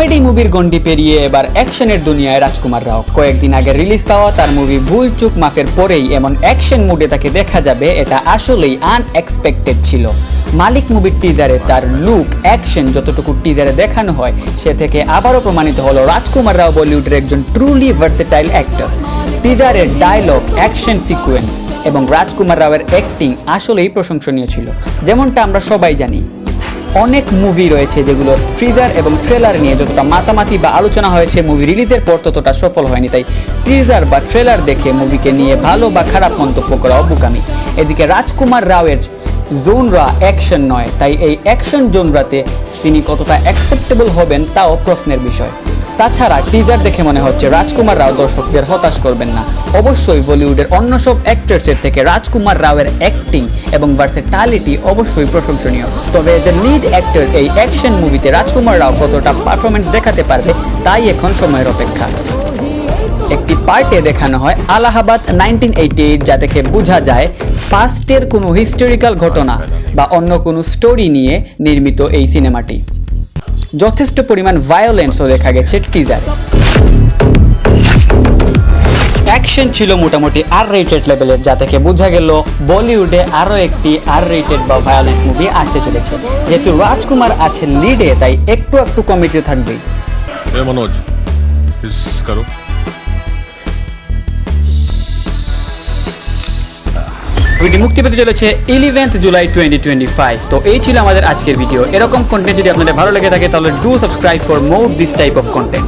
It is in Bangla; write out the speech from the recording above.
কমেডি মুভির গন্ডি পেরিয়ে এবার অ্যাকশনের দুনিয়ায় রাজকুমার রাও। কয়েকদিন আগে রিলিজ পাওয়া তার মুভি ভুল চুক মাফের পরেই এমন অ্যাকশন মুডে তাকে দেখা যাবে, এটা আসলেই আনএক্সপেক্টেড ছিল। মালিক মুভির টিজারে তার লুক, অ্যাকশন যতটুকু টিজারে দেখানো হয় সে থেকে আবারও প্রমাণিত হলো রাজকুমার রাও বলিউডের একজন ট্রুলি ভার্সেটাইল অ্যাক্টর। টিজারের ডায়লগ, অ্যাকশন সিকোয়েন্স এবং রাজকুমার রাওয়ের অ্যাক্টিং আসলেই প্রশংসনীয় ছিল। যেমনটা আমরা সবাই জানি, অনেক মুভি রয়েছে যেগুলো টিজার এবং ট্রেলার নিয়ে যতটা মাতামাতি বা আলোচনা হয়েছে, মুভি রিলিজের পর ততটা সফল হয়নি। তাই টিজার বা ট্রেলার দেখে মুভিকে নিয়ে ভালো বা খারাপ মন্তব্য করা বোকামি। এদিকে রাজকুমার রাওয়ের জোনরা অ্যাকশন নয়, তাই এই অ্যাকশন জোনরাতে তিনি কতটা অ্যাকসেপ্টেবল হবেন তাও প্রশ্নের বিষয়। তাছাড়া টিজার দেখে মনে হচ্ছে রাজকুমার রাও দর্শকদের হতাশ করবেন না। অবশ্যই বলিউডের অন্য সব অ্যাক্টরসের থেকে রাজকুমার রাওয়ের অ্যাক্টিং এবং ভার্সেটালিটি অবশ্যই প্রশংসনীয়। তবে এজ এ লিড অ্যাক্টর এই অ্যাকশন মুভিতে রাজকুমার রাও কতটা পারফরমেন্স দেখাতে পারবে তাই এখন সময়ের অপেক্ষা। একটি পার্টে দেখানো হয় আলাহাবাদ 1988, যা দেখে বোঝা যায় পাস্টের কোনো হিস্টোরিক্যাল ঘটনা বা অন্য কোনো স্টোরি নিয়ে নির্মিত এই সিনেমাটি। যথেষ্ট পরিমাণ ভায়োলেন্সও দেখা গেছে টিজারে। অ্যাকশন ছিল মোটামুটি R-rated লেভেলের, যা থেকে বোঝা গেল বলিউডে আরও একটি R-rated বা ভায়োলেন্ট মুভি আসতে চলেছে। যেহেতু রাজকুমার আছে লিডে, তাই একটু একটু কমেডি থাকবেই। মনোজ করো। ভিডিও মুক্তি পেতে চলেছে 11 জুলাই 2025। তো এই ছিল আমাদের আজকের ভিডিও। এরকম কন্টেন্ট যদি আপনাদের ভালো লেগে থাকে তাহলে do subscribe for more this type of content.